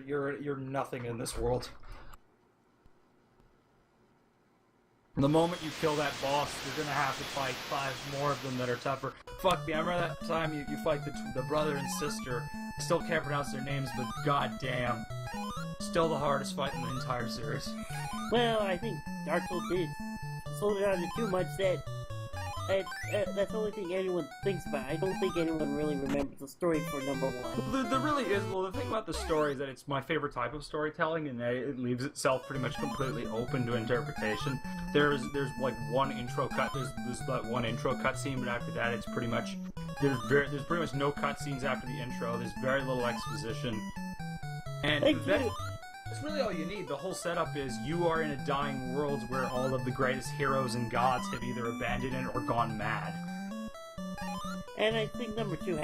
you're nothing in this world. The moment you kill that boss, you're gonna have to fight 5 more of them that are tougher. Fuck me, I remember that time you fight the brother and sister. I still can't pronounce their names, but goddamn, still the hardest fight in the entire series. Well, I think Dark Souls did slow it down too much that that's the only thing anyone thinks about. I don't think anyone really remembers the story for number 1. There really is. Well, the thing about the story is that it's my favorite type of storytelling, and it leaves itself pretty much completely open to interpretation. There's like one intro cut. There's that one intro cutscene, but after that, it's pretty much there's pretty much no cutscenes after the intro. There's very little exposition, and that's really all you need. The whole setup is you are in a dying world where all of the greatest heroes and gods have either abandoned it or gone mad. And I think number 2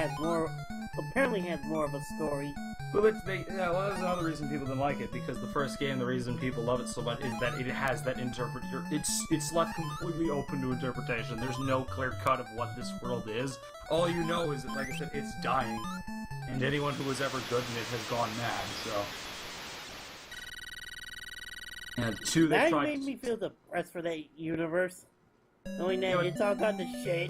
apparently has more of a story. Well, that's another reason people didn't like it, because the first game, the reason people love it so much is that it has that it's left completely open to interpretation. There's no clear cut of what this world is. All you know is that, like I said, it's dying, and anyone who was ever good in it has gone mad, so... And 2, they that made me feel depressed for that universe, knowing that it's all gone to shit.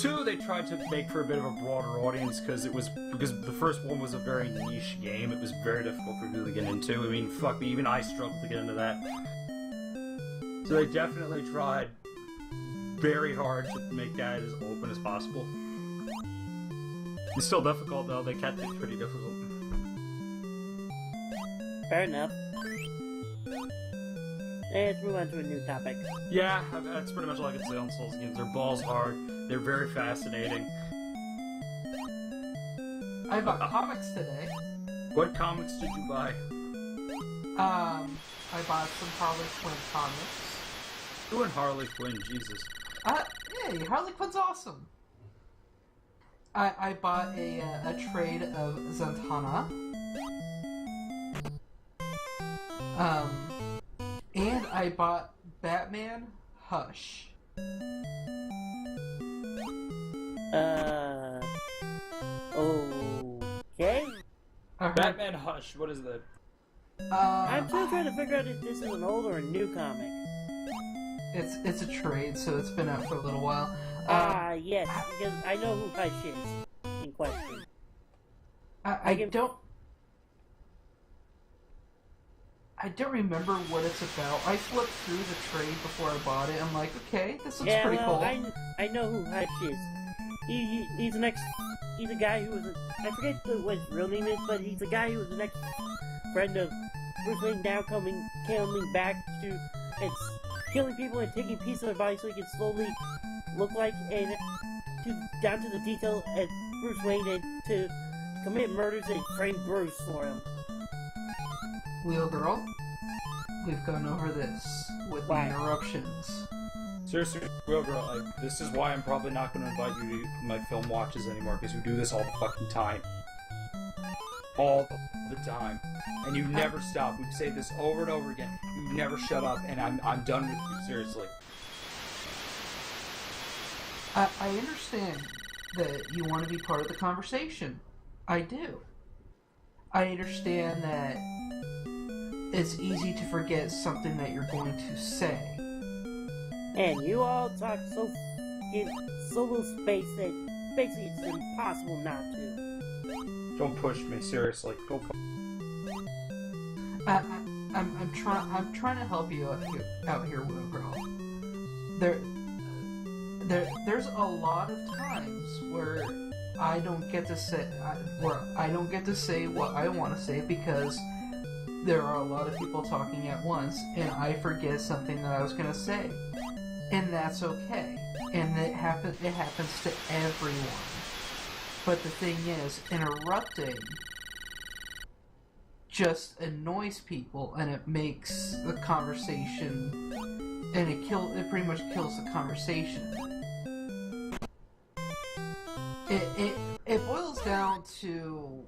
2, they tried to make for a bit of a broader audience because the first one was a very niche game. It was very difficult for people to get into. I mean, fuck me, even I struggled to get into that. So they definitely tried very hard to make that as open as possible. It's still difficult though. They kept it pretty difficult. Fair enough. Let's move on to a new topic. Yeah, that's pretty much all I can say on Souls games. They're balls hard. They're very fascinating. I bought comics today. What comics did you buy? I bought some Harley Quinn comics. Who and Harley Quinn? Jesus. Hey, Harley Quinn's awesome. I bought a trade of Zatanna. And I bought Batman Hush. Okay. Batman Hush, what is that? I'm still trying to figure out if this is an old or a new comic. It's a trade, so it's been out for a little while. Yes, because I know who Hush is in question. I don't remember what it's about. I flipped through the trade before I bought it. I'm like, okay, this looks pretty cool. I know who Hush is. He's a guy who was I forget what his real name is, but he's a guy who was the friend of Bruce Wayne, now coming back to and killing people and taking pieces of their body so he can slowly look like down to the detail as Bruce Wayne and to commit murders and frame Bruce for him. Wheel Girl, we've gone over this with the interruptions. Seriously, Wheel Girl, this is why I'm probably not going to invite you to my film watches anymore, because you do this all the fucking time. All the time. And you never stop. We've said this over and over again. You never shut up, and I'm done with you, seriously. I understand that you want to be part of the conversation. I do. I understand that it's easy to forget something that you're going to say. And you all talk in so little space that basically it's impossible not to. Don't push me, seriously. Go. I'm trying to help you out here, Wheel Girl. There's a lot of times where I don't get to say what I want to say because there are a lot of people talking at once, and I forget something that I was gonna say, and that's okay. And it happens to everyone. But the thing is, interrupting just annoys people, and it makes the conversation, and it pretty much kills the conversation. It boils down to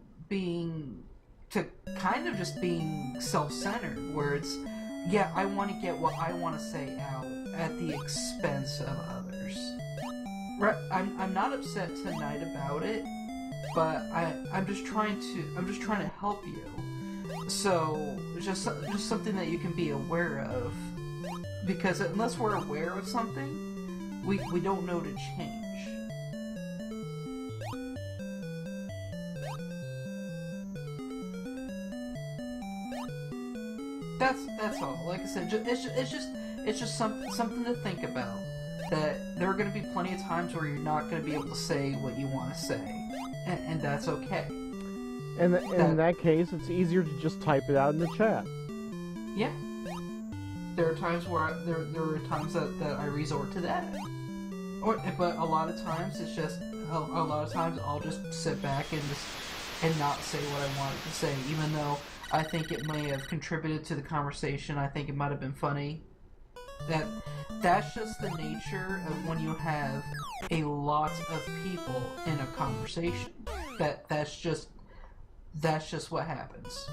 kind of just being self-centered, where it's, yeah, I want to get what I want to say out at the expense of others. Right? I'm not upset tonight about it, but I'm just trying to help you. So just something that you can be aware of, because unless we're aware of something, we don't know to change. That's all. Like I said, it's just something to think about. That there are going to be plenty of times where you're not going to be able to say what you want to say, and that's okay. And in that case, it's easier to just type it out in the chat. Yeah. There are times where there are times that I resort to that. But a lot of times it's just a lot of times I'll just sit back and not say what I wanted to say, even though I think it may have contributed to the conversation. I think it might have been funny. That's just the nature of when you have a lot of people in a conversation. That's just what happens.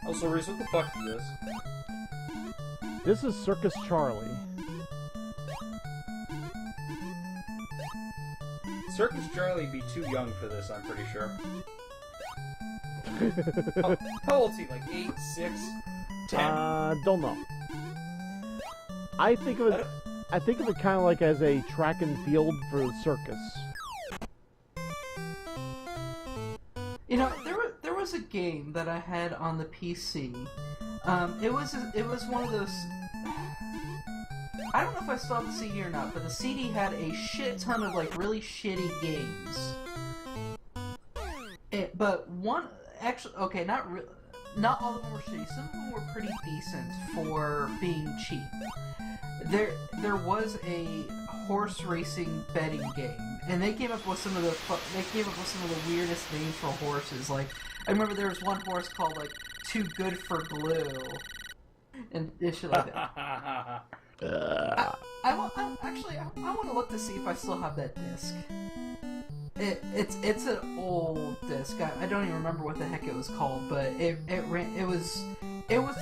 Oh, so Reese, what the fuck is this? This is Circus Charlie. Circus Charlie would be too young for this, I'm pretty sure. How old is he? Like 8, 6, 10? Don't know. I think of it kind of like as a track and field for the circus. You know, there was a game that I had on the PC. It was one of those. I don't know if I still have the CD or not, but the CD had a shit ton of like really shitty games. But one actually, okay, not all of them were shitty. Some of them were pretty decent for being cheap. There was a horse racing betting game, and they came up with some of the weirdest names for horses. Like, I remember there was one horse called like Too Good for Glue, and shit like that. I want to look to see if I still have that disc. It's an old disc. I don't even remember what the heck it was called, but it was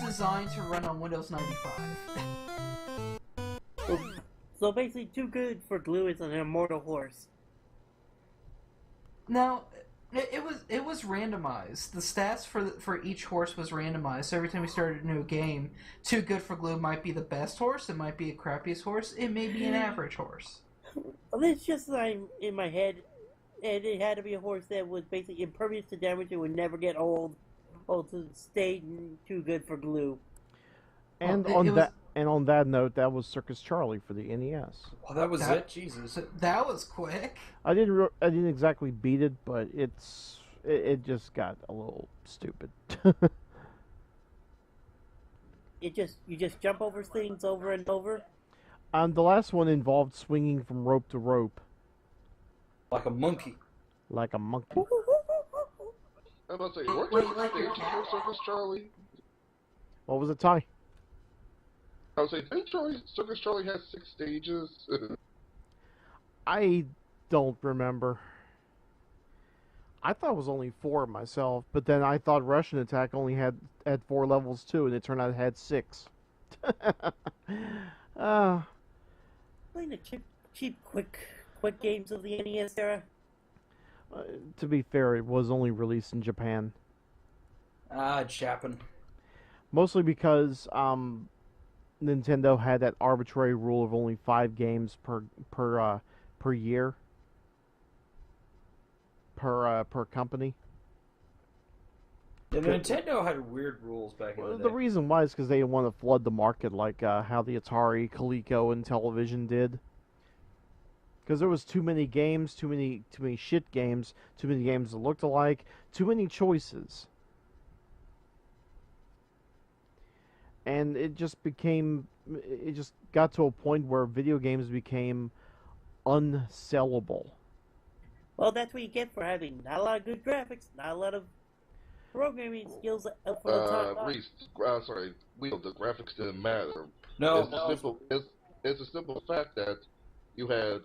designed to run on Windows 95. So basically, Too Good for Glue is an immortal horse. No, it was randomized. The stats for each horse was randomized. So every time we started a new game, Too Good for Glue might be the best horse. It might be a crappiest horse. It may be an average horse. Well, it's just like in my head, and it had to be a horse that was basically impervious to damage and would never get old. To stay Too Good for Glue. And on that note, that was Circus Charlie for the NES. Well, that was it. Jesus, that was quick. I didn't exactly beat it, but it just got a little stupid. You just jump over things over and over. The last one involved swinging from rope to rope, like a monkey. Like a monkey. I'm about to say, weren't there stages for Circus Charlie? What was it, Ty? I was saying, didn't Circus Charlie has 6 stages? I don't remember. I thought it was only 4 myself, but then I thought Russian Attack only had 4 levels too, and it turned out it had 6. Playing the cheap, quick games of the NES era. To be fair, it was only released in Japan. Japan. Mostly because Nintendo had that arbitrary rule of only 5 games per year per company. Yeah, Nintendo had weird rules back in the day. The reason why is because they didn't want to flood the market like how the Atari, Coleco, and Television did. Because there was too many games, too many shit games, too many games that looked alike, too many choices. And it just got to a point where video games became unsellable. Well, that's what you get for having not a lot of good graphics, not a lot of programming skills for the time. Reese, sorry, the graphics didn't matter. No. It's a simple fact that you had